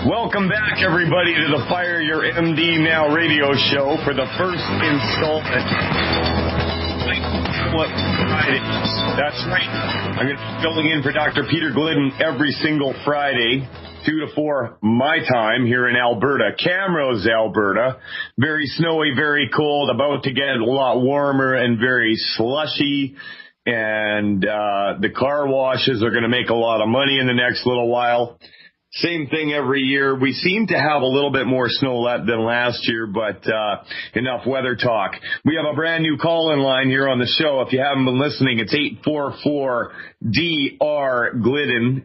Welcome back, everybody, to the Fire Your MD Now radio show for the first installment. Fridays. That's right. I'm going to be filling in for Dr. Peter Glidden every single Friday, 2 to 4 my time here in Alberta, Camrose, Alberta. Very snowy, very cold, about to get a lot warmer and very slushy. And the car washes are going to make a lot of money in the next little while. Same thing every year. We seem to have a little bit more snow than last year, but enough weather talk. We have a brand new call-in line here on the show. If you haven't been listening, it's 844-DR-GLIDDEN,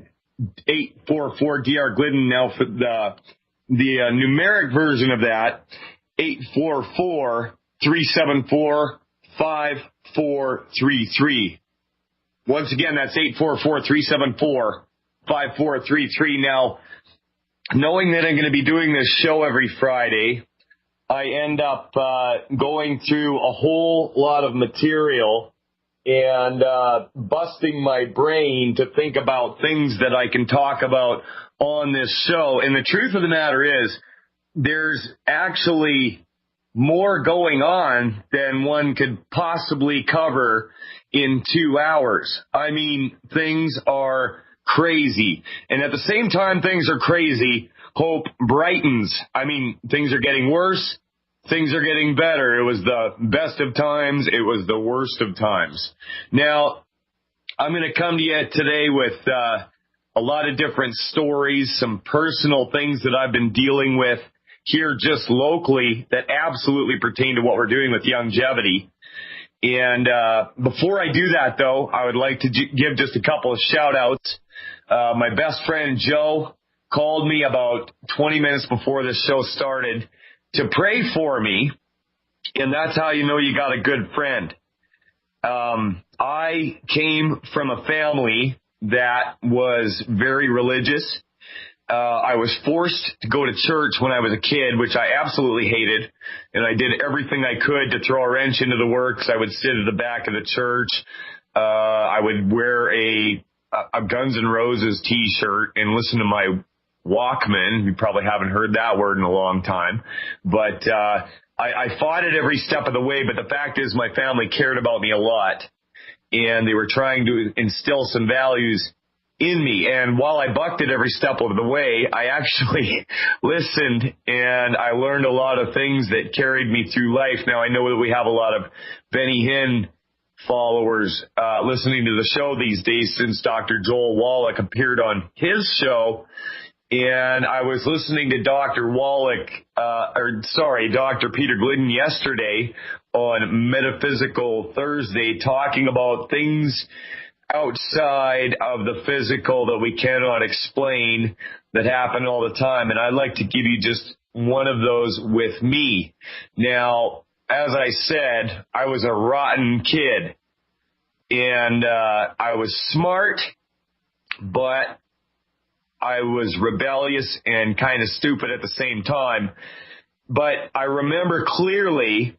844-DR-GLIDDEN. Now for the numeric version of that, 844-374-5433. Once again, that's 844-374-5433. Now, knowing that I'm going to be doing this show every Friday, I end up going through a whole lot of material and busting my brain to think about things that I can talk about on this show. And the truth of the matter is, there's actually more going on than one could possibly cover in 2 hours. I mean, things are crazy. And at the same time things are crazy, hope brightens. I mean, things are getting worse. Things are getting better. It was the best of times. It was the worst of times. Now, I'm going to come to you today with a lot of different stories, some personal things that I've been dealing with here just locally that absolutely pertain to what we're doing with longevity. And before I do that, though, I would like to give just a couple of shout-outs. My best friend Joe called me about 20 minutes before this show started to pray for me, and that's how you know you got a good friend. I came from a family that was very religious. I was forced to go to church when I was a kid, which I absolutely hated, and I did everything I could to throw a wrench into the works. I would sit at the back of the church. I would wear a Guns N' Roses t-shirt and listen to my Walkman. You probably haven't heard that word in a long time. But I fought it every step of the way, but the fact is my family cared about me a lot, and they were trying to instill some values in me. And while I bucked it every step of the way, I actually listened, and I learned a lot of things that carried me through life. Now, I know that we have a lot of Benny Hinn followers listening to the show these days since Dr. Joel Wallach appeared on his show. And I was listening to Dr. Peter Glidden yesterday on Metaphysical Thursday, talking about things outside of the physical that we cannot explain that happen all the time. And I'd like to give you just one of those with me. Now, as I said, I was a rotten kid, and I was smart, but I was rebellious and kind of stupid at the same time. But I remember clearly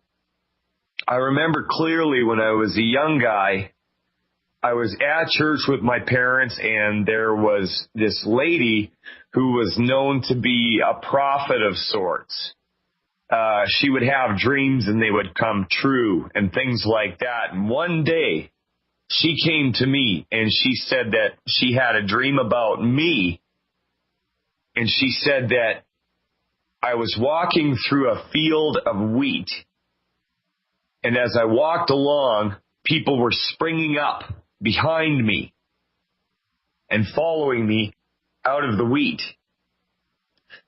when I was a young guy, I was at church with my parents, and there was this lady who was known to be a prophet of sorts. She would have dreams and they would come true and things like that. And one day she came to me and she said that she had a dream about me. And she said that I was walking through a field of wheat. And as I walked along, people were springing up behind me and following me out of the wheat.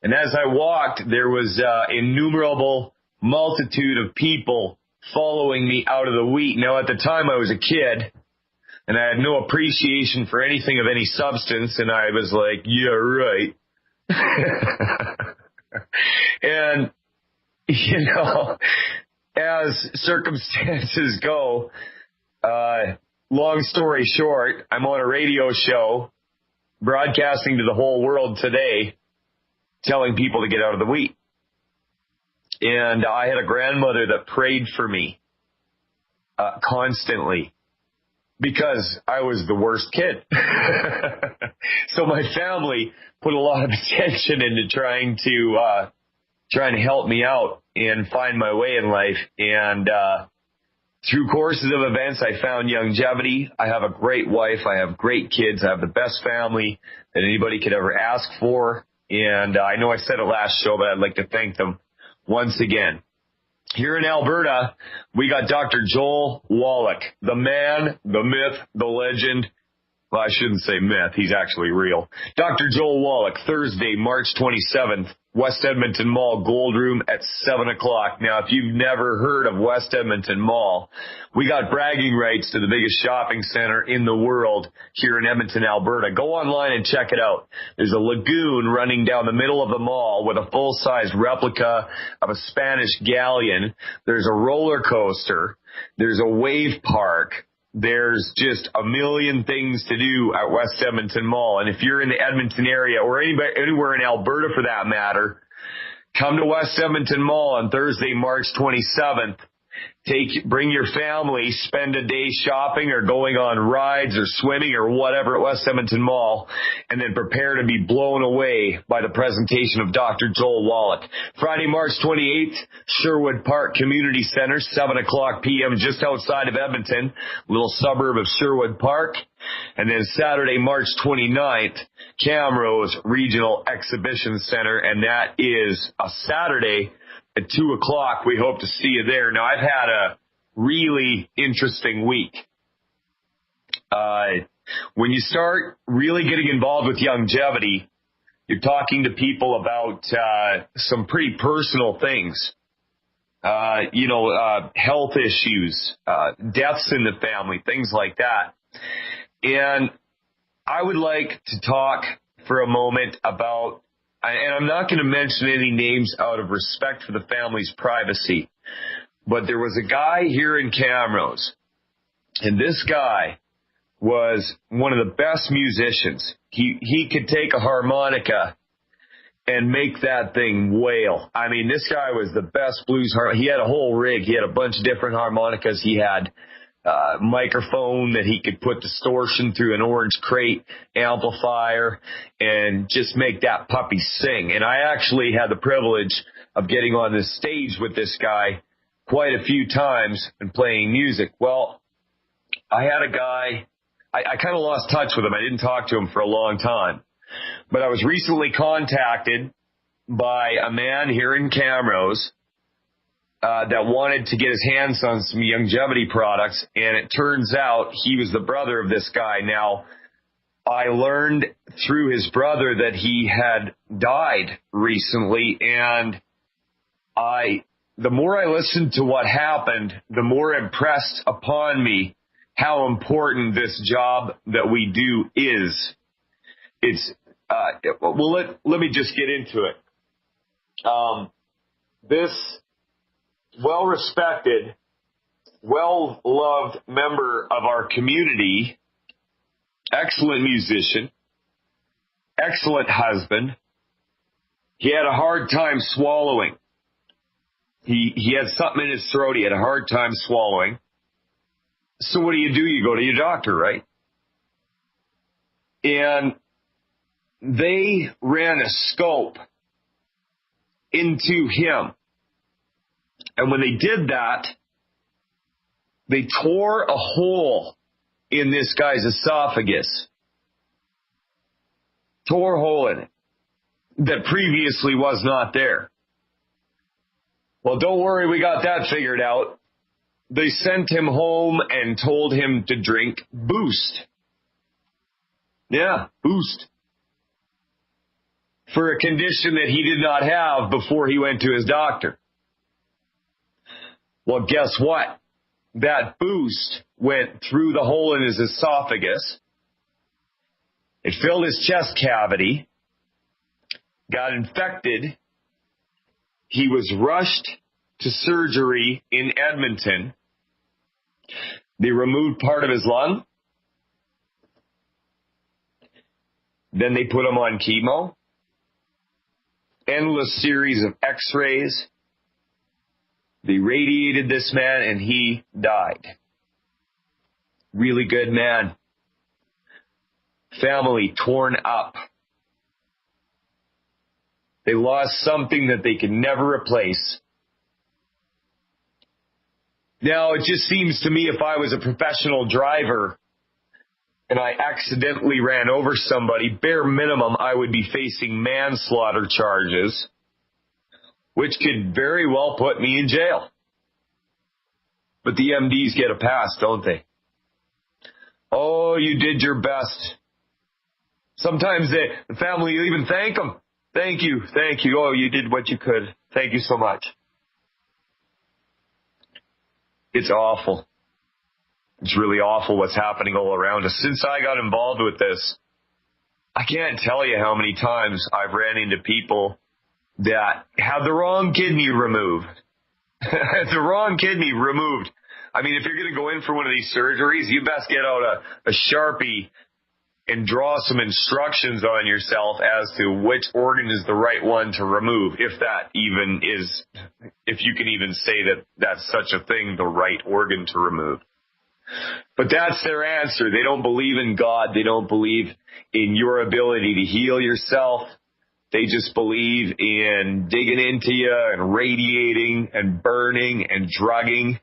And as I walked, there was an innumerable multitude of people following me out of the wheat. Now, at the time, I was a kid, and I had no appreciation for anything of any substance, and I was like, yeah, right. And, you know, as circumstances go, long story short, I'm on a radio show broadcasting to the whole world today, telling people to get out of the wheat. And I had a grandmother that prayed for me constantly because I was the worst kid. So my family put a lot of attention into trying to help me out and find my way in life. And through courses of events, I found longevity. I have a great wife. I have great kids. I have the best family that anybody could ever ask for. And I know I said it last show, but I'd like to thank them once again. Here in Alberta, we got Dr. Joel Wallach, the man, the myth, the legend. Well, I shouldn't say myth. He's actually real. Dr. Joel Wallach, Thursday, March 27th, West Edmonton Mall, Gold Room at 7 o'clock. Now, if you've never heard of West Edmonton Mall, we got bragging rights to the biggest shopping center in the world here in Edmonton, Alberta. Go online and check it out. There's a lagoon running down the middle of the mall with a full-size replica of a Spanish galleon. There's a roller coaster. There's a wave park. There's just a million things to do at West Edmonton Mall. And if you're in the Edmonton area or anywhere in Alberta for that matter, come to West Edmonton Mall on Thursday, March 27th. Bring your family, spend a day shopping or going on rides or swimming or whatever at West Edmonton Mall, and then prepare to be blown away by the presentation of Dr. Joel Wallach. Friday, March 28th, Sherwood Park Community Center, 7 o'clock p.m., just outside of Edmonton, little suburb of Sherwood Park. And then Saturday, March 29th, Camrose Regional Exhibition Center, and that is a Saturday at 2 o'clock. We hope to see you there. Now, I've had a really interesting week. When you start really getting involved with longevity, you're talking to people about some pretty personal things. Health issues, deaths in the family, things like that. And I would like to talk for a moment about, and I'm not going to mention any names out of respect for the family's privacy, but there was a guy here in Camrose, and this guy was one of the best musicians. He could take a harmonica and make that thing wail. I mean, this guy was the best blues he had a whole rig. He had a bunch of different harmonicas. He had microphone that he could put distortion through an orange crate amplifier and just make that puppy sing. And I actually had the privilege of getting on this stage with this guy quite a few times and playing music. Well, I had a guy, I kind of lost touch with him. I didn't talk to him for a long time. But I was recently contacted by a man here in Camrose that wanted to get his hands on some longevity products, and it turns out he was the brother of this guy. Now, I learned through his brother that he had died recently, and the more I listened to what happened, the more impressed upon me how important this job that we do is. It's let me just get into it. This well-respected, well-loved member of our community, excellent musician, excellent husband, he had a hard time swallowing. He had something in his throat. He had a hard time swallowing. So what do? You go to your doctor, right? And they ran a scope into him. And when they did that, they tore a hole in this guy's esophagus. Tore a hole in it that previously was not there. Well, don't worry, we got that figured out. They sent him home and told him to drink Boost. Yeah, Boost. For a condition that he did not have before he went to his doctor. Well, guess what? That Boost went through the hole in his esophagus. It filled his chest cavity, got infected. He was rushed to surgery in Edmonton. They removed part of his lung. Then they put him on chemo. Endless series of x-rays. They radiated this man and he died. Really good man. family torn up. They lost something that they can never replace. Now, it just seems to me if I was a professional driver and I accidentally ran over somebody, bare minimum, I would be facing manslaughter charges, which could very well put me in jail. But the MDs get a pass, don't they? Oh, you did your best. Sometimes the family will even thank them. Thank you. Oh, you did what you could. Thank you so much. It's awful. It's really awful what's happening all around us. Since I got involved with this, I can't tell you how many times I've ran into people that have the wrong kidney removed. The wrong kidney removed. I mean, if you're going to go in for one of these surgeries, you best get out a Sharpie and draw some instructions on yourself as to which organ is the right one to remove, if that even is, if you can even say that that's such a thing, the right organ to remove. But that's their answer. They don't believe in God. They don't believe in your ability to heal yourself. They just believe in digging into you and radiating and burning and drugging.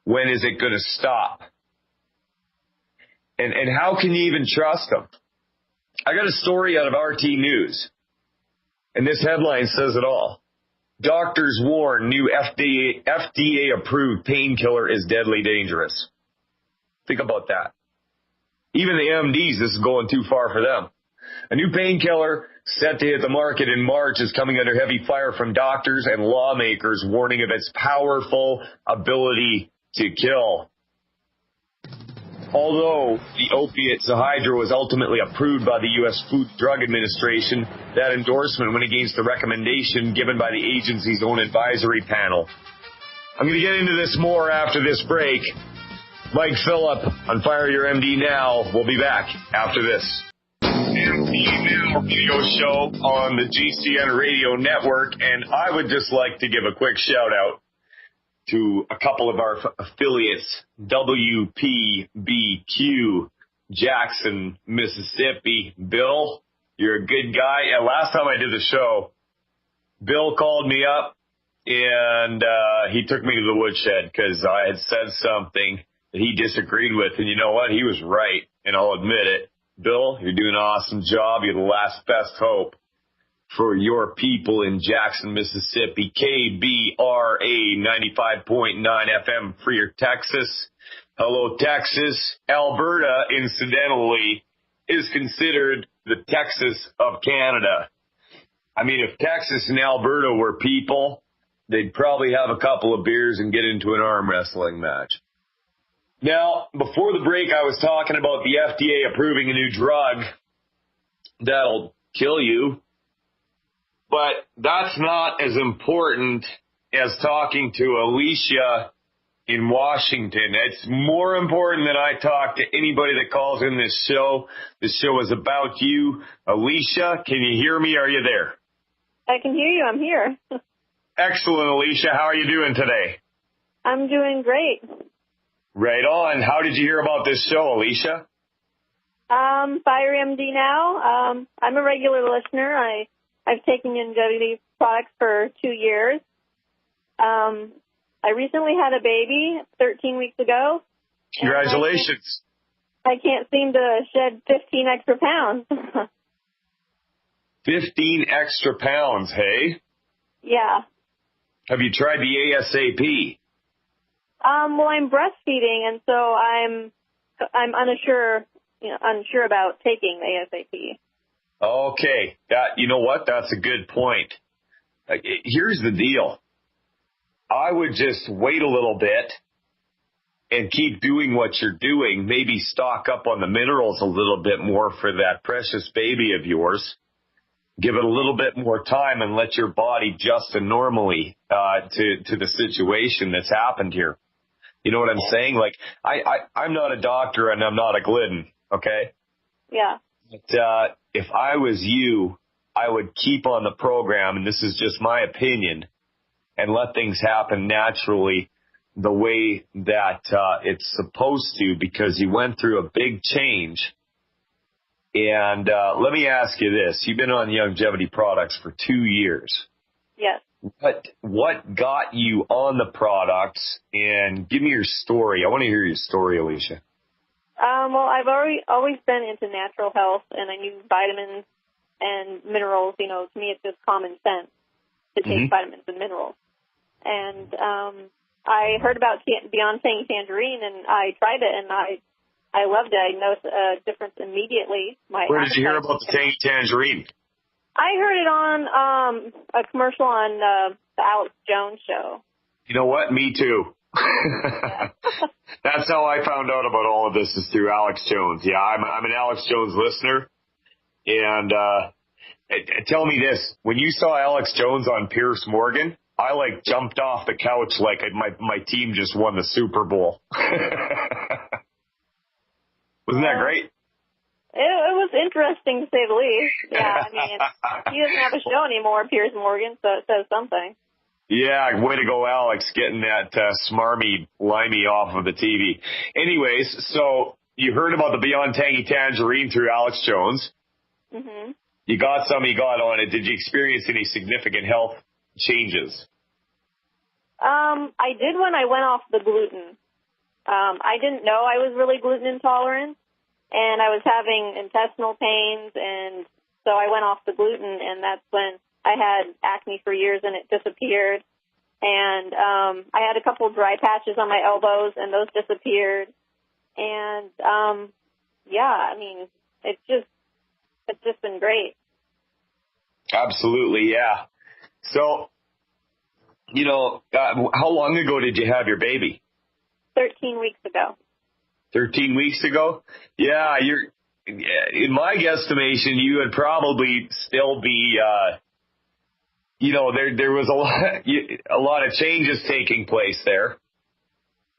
When is it going to stop? And how can you even trust them? I got a story out of RT News, and this headline says it all. Doctors warn new FDA-approved painkiller is deadly dangerous. Think about that. Even the MDs, this is going too far for them. A new painkiller set to hit the market in March is coming under heavy fire from doctors and lawmakers warning of its powerful ability to kill. Although the opiate Zahydra was ultimately approved by the U.S. Food and Drug Administration, that endorsement went against the recommendation given by the agency's own advisory panel. I'm going to get into this more after this break. Mike Phillip on Fire Your MD Now. We'll be back after this. MD Now radio show on the GCN radio network, and I would just like to give a quick shout out to a couple of our affiliates, WPBQ, Jackson, Mississippi. Bill, you're a good guy. Yeah, last time I did the show, Bill called me up, and he took me to the woodshed because I had said something that he disagreed with. And you know what? He was right, and I'll admit it. Bill, you're doing an awesome job. You're the last best hope for your people in Jackson, Mississippi. KBRA 95.9 FM for your Texas. Hello, Texas. Alberta, incidentally, is considered the Texas of Canada. I mean, if Texas and Alberta were people, they'd probably have a couple of beers and get into an arm wrestling match. Now, before the break, I was talking about the FDA approving a new drug that'll kill you. But that's not as important as talking to Alicia in Washington. It's more important that I talk to anybody that calls in this show. This show is about you. Alicia, can you hear me? Are you there? I can hear you. I'm here. Excellent, Alicia. How are you doing today? I'm doing great. Right on. How did you hear about this show, Alicia? Fire MD Now. I'm a regular listener. I've taken NWD products for 2 years. I recently had a baby 13 weeks ago. Congratulations. I can't seem to shed 15 extra pounds. 15 extra pounds, hey? Yeah. Have you tried the ASAP? Well, I'm breastfeeding, and so I'm unsure about taking the ASAP. Okay. You know what? That's a good point. Here's the deal. I would just wait a little bit and keep doing what you're doing. Maybe stock up on the minerals a little bit more for that precious baby of yours. Give it a little bit more time and let your body adjust normally to the situation that's happened here. You know what I'm saying? Like, I'm not a doctor and I'm not a Glidden, okay? Yeah. But if I was you, I would keep on the program, and this is just my opinion, and let things happen naturally the way that it's supposed to, because you went through a big change. And let me ask you this. You've been on Longevity Products for 2 years. Yes. What got you on the products? And give me your story. I want to hear your story, Alicia. Well, I've always been into natural health, and I knew vitamins and minerals. You know, to me, it's just common sense to take vitamins and minerals. And I heard about Beyond Tangy Tangerine, and I tried it, and I loved it. I noticed a difference immediately. Where did you hear about the Tangy Tangerine? I heard it on a commercial on the Alex Jones show. You know what? Me too. That's how I found out about all of this, is through Alex Jones. Yeah, I'm an Alex Jones listener. And tell me this, when you saw Alex Jones on Pierce Morgan, I jumped off the couch like my team just won the Super Bowl. Wasn't that great? It was interesting, to say the least. Yeah, I mean, he doesn't have a show anymore, Piers Morgan, so it says something. Yeah, way to go, Alex, getting that smarmy limey off of the TV. Anyways, so you heard about the Beyond Tangy Tangerine through Alex Jones. Mm-hmm. You got on it. Did you experience any significant health changes? I did when I went off the gluten. I didn't know I was really gluten intolerant, and I was having intestinal pains, and so I went off the gluten, and that's when I had acne for years, and it disappeared. And I had a couple of dry patches on my elbows, and those disappeared. And, yeah, I mean, it's just been great. Absolutely, yeah. So, how long ago did you have your baby? 13 weeks ago. 13 weeks ago? Yeah, in my guesstimation, you would probably still be, there was a lot of changes taking place there.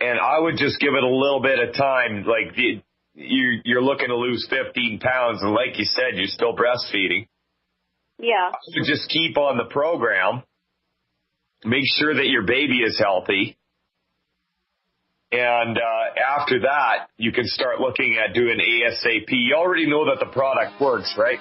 And I would just give it a little bit of time. Like, you're looking to lose 15 pounds, and like you said, you're still breastfeeding. Yeah. I would just keep on the program. Make sure that your baby is healthy. And after that, you can start looking at doing ASAP. You already know that the product works, right?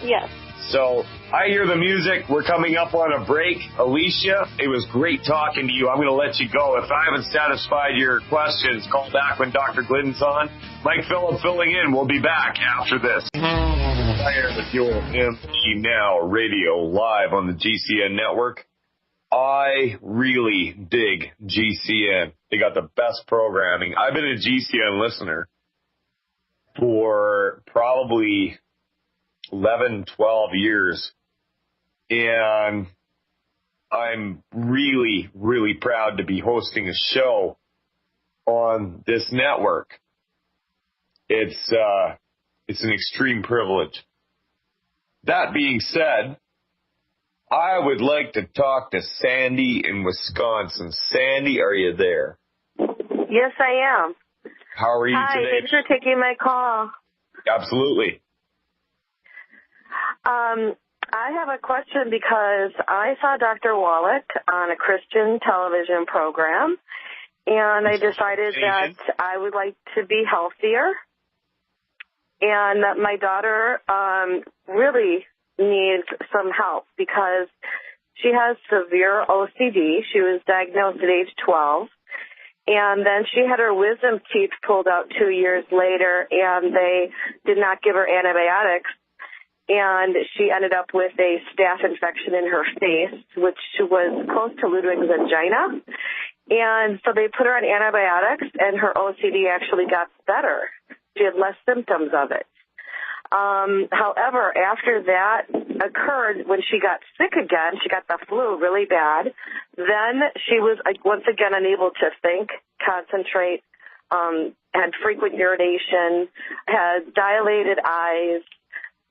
Yes. So I hear the music. We're coming up on a break. Alicia, it was great talking to you. I'm going to let you go. If I haven't satisfied your questions, call back when Dr. Glidden's on. Mike Phillip filling in. We'll be back after this. Fire with your MP Now Radio live on the GCN network. I really dig GCN. They got the best programming. I've been a GCN listener for probably 11, 12 years. And I'm really, really proud to be hosting a show on this network. It's an extreme privilege. That being said, I would like to talk to Sandy in Wisconsin. Sandy, are you there? Yes, I am. How are you today? Hi, thanks for taking my call. Absolutely. I have a question because I saw Dr. Wallach on a Christian television program, and I decided that I would like to be healthier, and that my daughter really needs some help because she has severe OCD. She was diagnosed at age 12, and then she had her wisdom teeth pulled out 2 years later, and they did not give her antibiotics. And she ended up with a staph infection in her face, which was close to Ludwig's angina. And so they put her on antibiotics, and her OCD actually got better. She had less symptoms of it. However, after that occurred, when she got sick again, she got the flu really bad, then she was once again unable to think, concentrate, had frequent urination, had dilated eyes,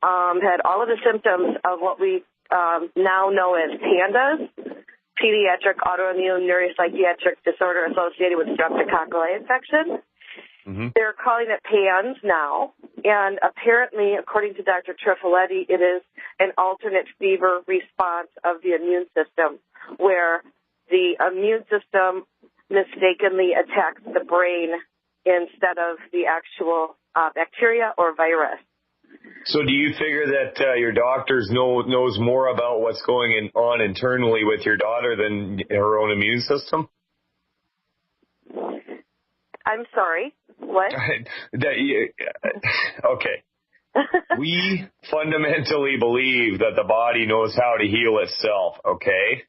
had all of the symptoms of what we now know as PANDAS, pediatric autoimmune neuropsychiatric disorder associated with streptococcal infection. Mm-hmm. They're calling it PANS now, and apparently, according to Dr. Trifoletti, it is an alternate fever response of the immune system, where the immune system mistakenly attacks the brain instead of the actual bacteria or virus. So do you figure that your doctors knows more about what's going on internally with your daughter than her own immune system? I'm sorry, what? Okay. We fundamentally believe that the body knows how to heal itself, okay?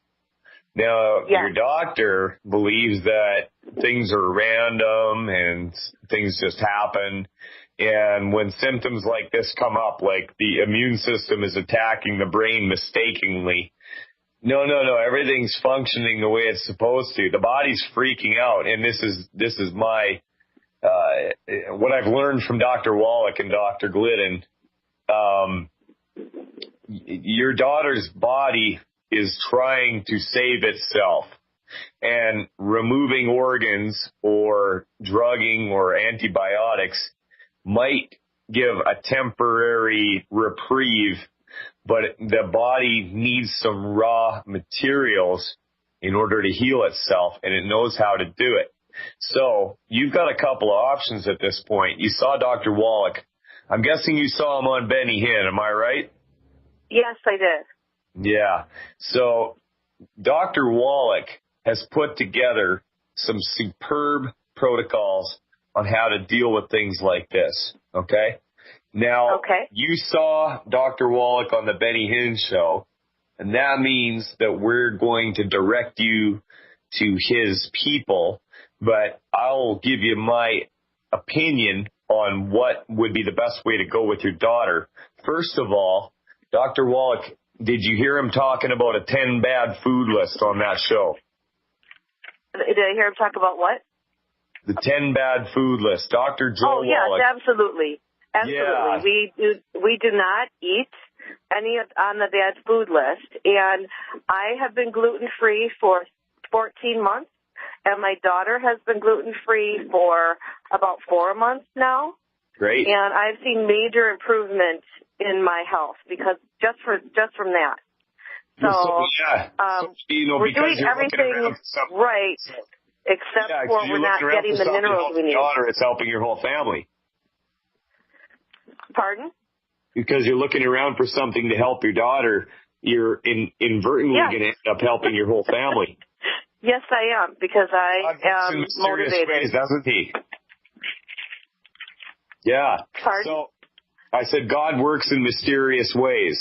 Now, your doctor believes that things are random and things just happen. And when symptoms like this come up, like the immune system is attacking the brain mistakenly, no, everything's functioning the way it's supposed to. The body's freaking out. And this is my, what I've learned from Dr. Wallach and Dr. Glidden. Your daughter's body is trying to save itself, and removing organs or drugging or antibiotics might give a temporary reprieve, but the body needs some raw materials in order to heal itself, and it knows how to do it. So you've got a couple of options at this point. You saw Dr. Wallach. I'm guessing you saw him on Benny Hinn, am I right? Yes, I did. Yeah. So Dr. Wallach has put together some superb protocols on how to deal with things like this. Okay. Now, you saw Dr. Wallach on the Benny Hinn show, and that means that we're going to direct you to his people, but I'll give you my opinion on what would be the best way to go with your daughter. First of all, Dr. Wallach, did you hear him talking about a 10 bad food list on that show? Did I hear him talk about what? The 10 bad food list. Dr. Joe Wallach. Yes, absolutely. Absolutely. Yeah. We do not eat any on the bad food list. And I have been gluten-free for 14 months, and my daughter has been gluten-free for about 4 months now. Great. And I've seen major improvement in my health because just from that. So, we're doing everything right, except for we're not getting the minerals we need. Daughter, it's helping your whole family. Pardon? Because you're looking around for something to help your daughter, you're inadvertently going to end up helping your whole family. Yes, I am, because I am motivated. Ways, doesn't he? Yeah. Pardon? So I said God works in mysterious ways.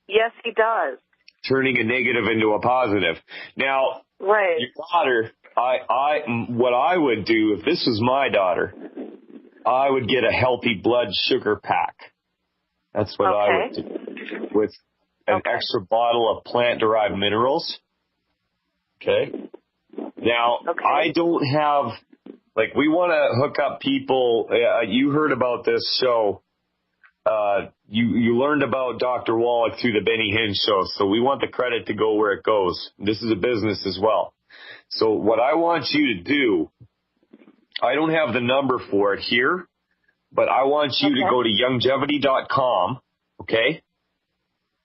Yes, he does. Turning a negative into a positive. Now, your daughter, what I would do if this was my daughter, I would get a healthy blood sugar pack. That's what I would do, with an extra bottle of plant-derived minerals. Okay. Now, I don't have, we want to hook up people. You heard about this show. You learned about Dr. Wallach through the Benny Hinn show, so we want the credit to go where it goes. This is a business as well. So what I want you to do, I don't have the number for it here, but I want you to go to Youngevity.com, okay?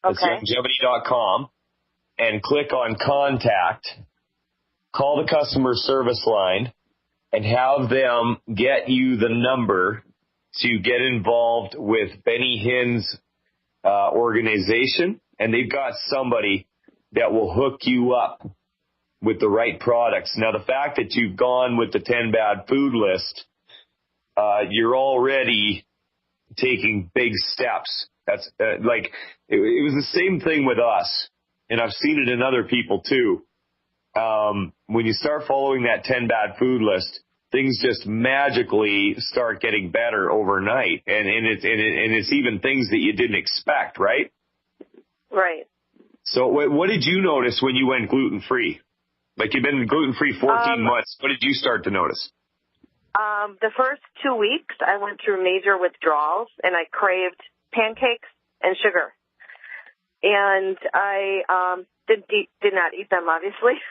That's Youngevity.com, and click on Contact. Call the customer service line and have them get you the number to get involved with Benny Hinn's organization, and they've got somebody that will hook you up with the right products. Now, the fact that you've gone with the 10 bad food list, you're already taking big steps. That's it was the same thing with us, and I've seen it in other people too. When you start following that 10 bad food list, things just magically start getting better overnight, and it's even things that you didn't expect, right? Right. So what did you notice when you went gluten-free? You've been gluten-free 14 months. What did you start to notice? The first 2 weeks, I went through major withdrawals, and I craved pancakes and sugar. And I did not eat them, obviously.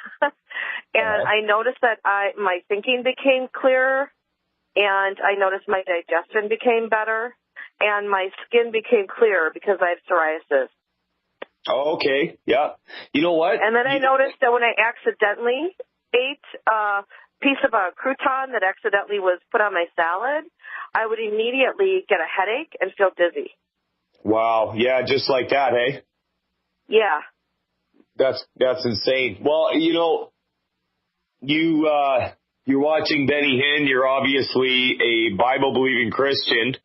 And I noticed that my thinking became clearer, and I noticed my digestion became better, and my skin became clearer because I have psoriasis. Oh, okay. Yeah. You know what? And then I noticed that when I accidentally ate a piece of a crouton that accidentally was put on my salad, I would immediately get a headache and feel dizzy. Wow. Yeah, just like that, hey? Yeah. That's insane. Well, you're watching Benny Hinn. You're obviously a Bible-believing Christian.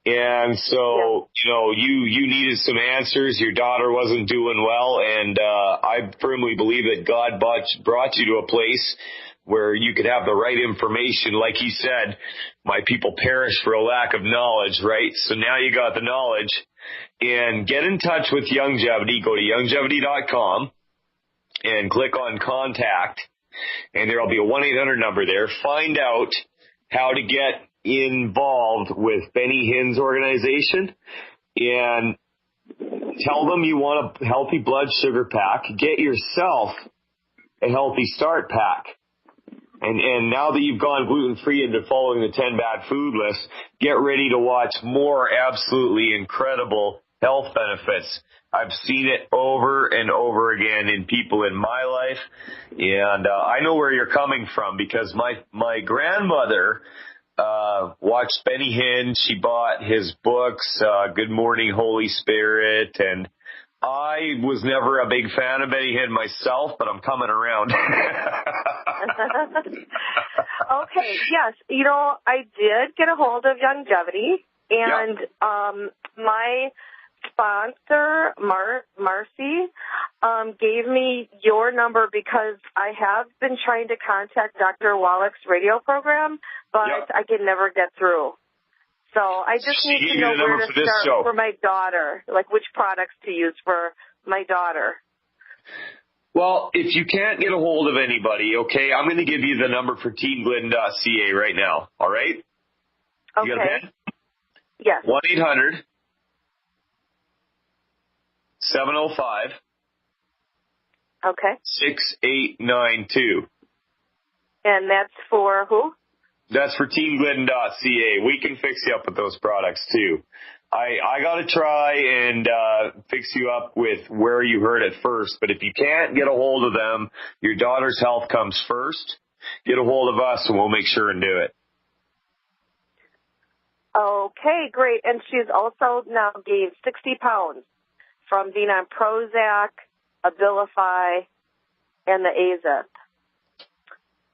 And so, you needed some answers. Your daughter wasn't doing well. And I firmly believe that God brought you to a place where you could have the right information. Like he said, my people perish for a lack of knowledge, right? So now you got the knowledge. And get in touch with Youngevity. Go to youngevity.com and click on contact. And there'll be a 1-800 number there. Find out how to get involved with Benny Hinn's organization and tell them you want a healthy blood sugar pack. Get yourself a healthy start pack. And now that you've gone gluten-free into following the 10 bad food list, get ready to watch more absolutely incredible health benefits. I've seen it over and over again in people in my life, and I know where you're coming from because my grandmother watched Benny Hinn. She bought his books, Good Morning Holy Spirit, and I was never a big fan of Benny Hinn myself, but I'm coming around. Okay, yes. I did get a hold of Youngevity, and my sponsor, Marcy, gave me your number because I have been trying to contact Dr. Wallach's radio program, but I can never get through. So I just need to know where to start for my daughter, like which products to use for my daughter. Well, if you can't get a hold of anybody, okay, I'm going to give you the number for teamglidden.ca right now, all right? Okay. You got a pen? Yes. 1-800-705 Okay. 6892. And that's for who? That's for teamglidden.ca. We can fix you up with those products too. I got to try and fix you up with where you heard it first. But if you can't get a hold of them, your daughter's health comes first. Get a hold of us and we'll make sure and do it. Okay, great. And she's also now gained 60 pounds from being on Prozac, Abilify, and the Azip.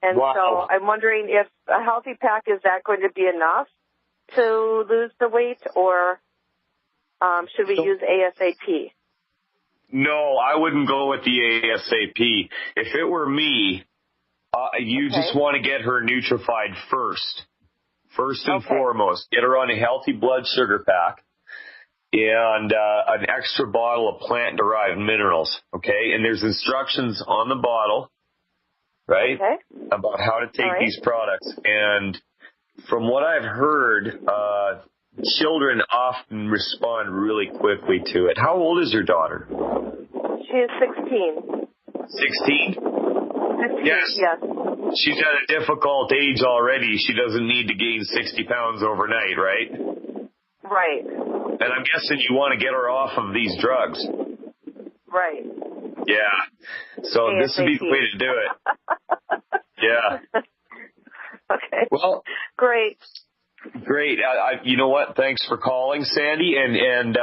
And so I'm wondering if a healthy pack, is that going to be enough to lose the weight, or should we use ASAP? No, I wouldn't go with the ASAP. If it were me, you just want to get her nutrified first. First and foremost, get her on a healthy blood sugar pack and an extra bottle of plant-derived minerals, okay? And there's instructions on the bottle, right, about how to take these products. And from what I've heard, children often respond really quickly to it. How old is your daughter? She is 16. 16? 15, yes. She's at a difficult age already. She doesn't need to gain 60 pounds overnight, right? Right. And I'm guessing you want to get her off of these drugs. Right. Yeah. So ASAP. This would be the way to do it. Yeah. Okay. Well, great. You know what? Thanks for calling, Sandy. And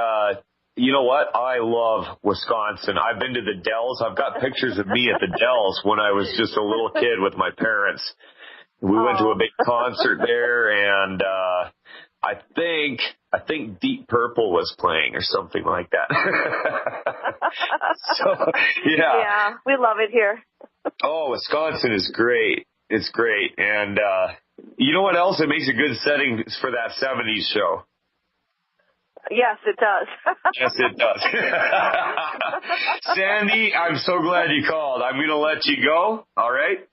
you know what? I love Wisconsin. I've been to the Dells. I've got pictures of me at the Dells when I was just a little kid with my parents. We went to a big concert there, and I think Deep Purple was playing or something like that. So, yeah. Yeah, we love it here. Oh, Wisconsin is great. It's great. And you know what else? It makes a good setting for that 70s show. Yes, it does. Yes, it does. Sandy, I'm so glad you called. I'm going to let you go. All right?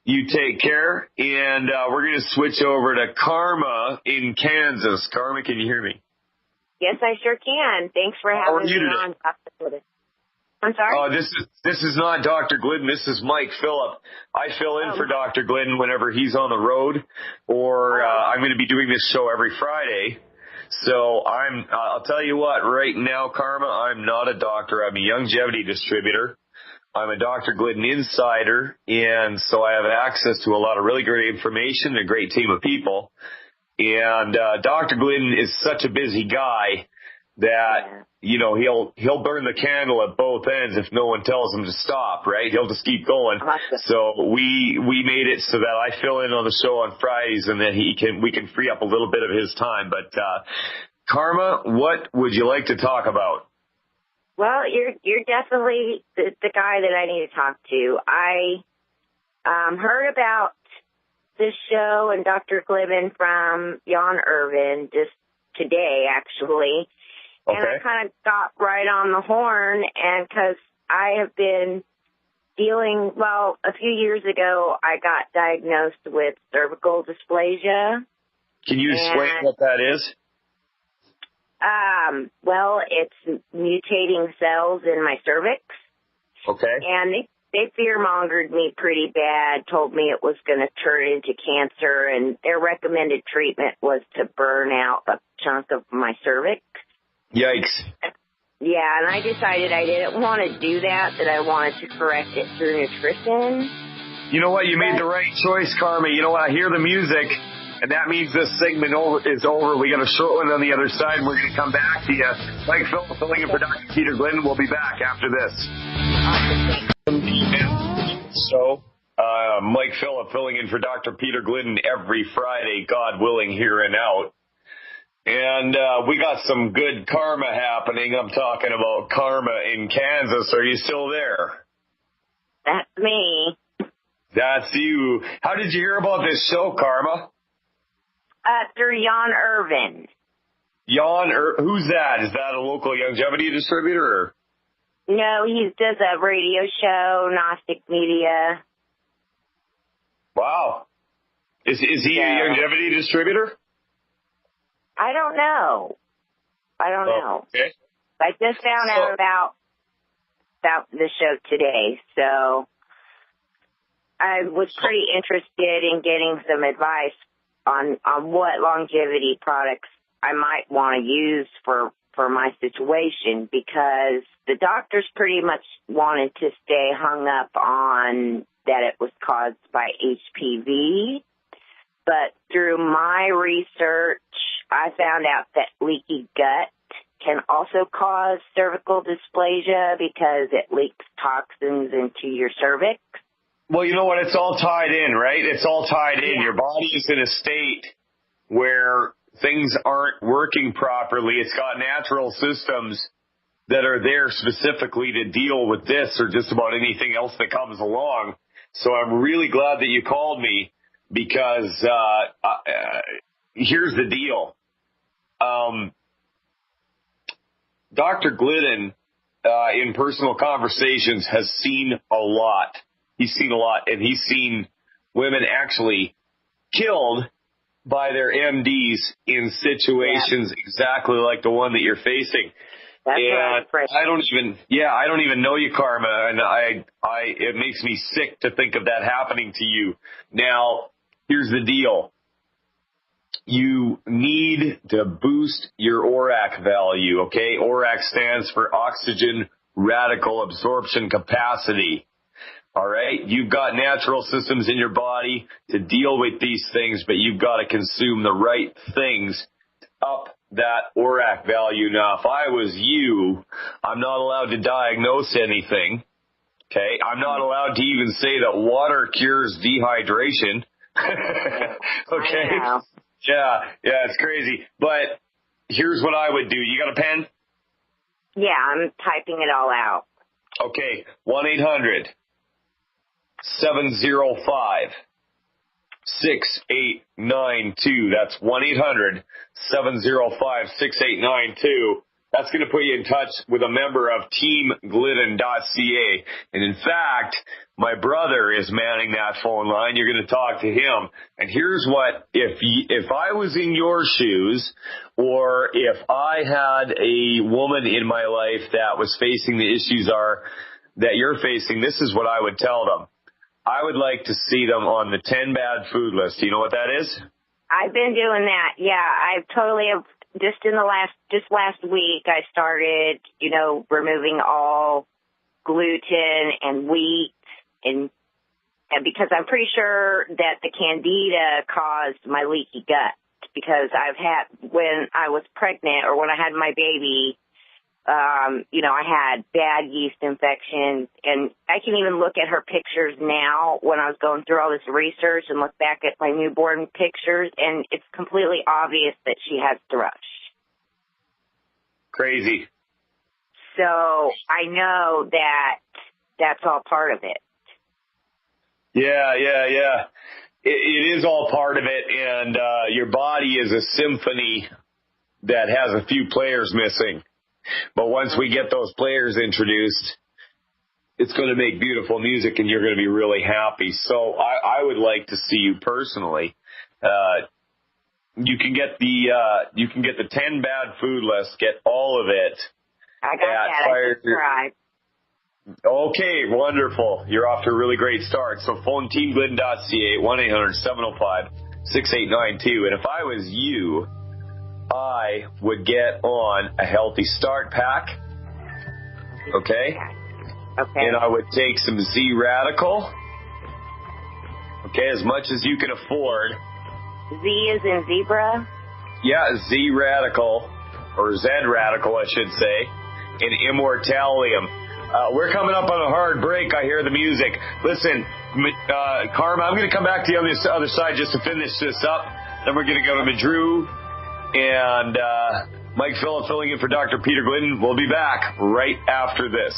You take care. And we're going to switch over to Karma in Kansas. Karma, can you hear me? Yes, I sure can. Thanks for having me on. I'm sorry? This is not Dr. Glidden. This is Mike Phillip. I fill in for Dr. Glidden whenever he's on the road, or I'm going to be doing this show every Friday. So I'll tell you what, right now, Karma, I'm not a doctor. I'm a Youngevity distributor. I'm a Dr. Glidden insider, and so I have access to a lot of really great information and a great team of people. And Dr. Glidden is such a busy guy that, you know, he'll burn the candle at both ends if no one tells him to stop, right? He'll just keep going. Awesome. So we made it so that I fill in on the show on Fridays, and then we can free up a little bit of his time. But Karma, what would you like to talk about? Well, you're definitely the guy that I need to talk to. I heard about this show and Dr. Glidden from Jan Irvin just today, actually. Okay. And I kind of got right on the horn, and because I have been a few years ago, I got diagnosed with cervical dysplasia. Can you explain what that is? Well, it's mutating cells in my cervix. Okay. And they fear-mongered me pretty bad, told me it was going to turn into cancer, and their recommended treatment was to burn out a chunk of my cervix. Yikes. Yeah, and I decided I didn't want to do that I wanted to correct it through nutrition. You know what? You made the right choice, Karma. You know what? I hear the music, and that means this segment is over. We got a short one on the other side, and we're going to come back to you. Mike Phillip filling in for Dr. Peter Glidden. We'll be back after this. So, Mike Phillip filling in for Dr. Peter Glidden every Friday, God willing, here and out. And we got some good karma happening. I'm talking about karma in Kansas. Are you still there? That's me. That's you. How did you hear about this show, Karma? Through Jan Irvin. Who's that? Is that a local longevity distributor? Or? No, he does a radio show, Gnostic Media. Wow. Is he a longevity distributor? I don't know. Okay. I just found out about the show today, so I was pretty interested in getting some advice on what longevity products I might want to use for my situation, because the doctors pretty much wanted to stay hung up on that it was caused by HPV. But through my research, I found out that leaky gut can also cause cervical dysplasia because it leaks toxins into your cervix. Well, you know what? It's all tied in, right? It's all tied in. Your body is in a state where things aren't working properly. It's got natural systems that are there specifically to deal with this or just about anything else that comes along. So I'm really glad that you called me, because here's the deal. Dr. Glidden, in personal conversations, has seen a lot. He's seen a lot, and he's seen women actually killed by their MDs in situations exactly like the one that you're facing. That's and right. I don't even know you, Karma, and it makes me sick to think of that happening to you. Now, here's the deal. You need to boost your ORAC value, okay? ORAC stands for oxygen radical absorption capacity. All right? You've got natural systems in your body to deal with these things, but you've got to consume the right things up that ORAC value. Now, if I was you, I'm not allowed to diagnose anything, okay? I'm not allowed to even say that water cures dehydration, okay? Yeah, it's crazy. But here's what I would do. You got a pen? Yeah, I'm typing it all out. Okay, 1-800-705-6892. That's 1-800-705-6892. That's going to put you in touch with a member of teamglidden.ca. And in fact, my brother is manning that phone line. You're going to talk to him. And here's what, if I was in your shoes, or if I had a woman in my life that was facing the issues that you're facing, this is what I would tell them. I would like to see them on the 10 bad food list. Do you know what that is? I've been doing that. Yeah, I totally have. Just last week, I started, removing all gluten and wheat, and because I'm pretty sure that the candida caused my leaky gut. because when I was pregnant or when I had my baby, I had bad yeast infections, and I can even look at her pictures now when I was going through all this research and look back at my newborn pictures, and it's completely obvious that she has thrush. Crazy. So I know that that's all part of it. Yeah. It is all part of it, and your body is a symphony that has a few players missing. But once we get those players introduced, it's going to make beautiful music, and you're going to be really happy. So I would like to see you personally. You can get the 10 bad food list. Get all of it. I got that. I subscribed. Okay, wonderful. You're off to a really great start. So phone teamglidden.ca, 1-800-705-6892. And if I was you, I would get on a Healthy Start pack. Okay? Okay. And I would take some Z Radical. Okay, as much as you can afford. Z is in zebra? Yeah, Z Radical, or Z Radical, I should say, and Immortalium. We're coming up on a hard break. I hear the music. Listen, Karma, I'm going to come back to you on this other side just to finish this up. Then we're going to go to Madru and Mike Phillip filling in for Dr. Peter Glidden. We'll be back right after this.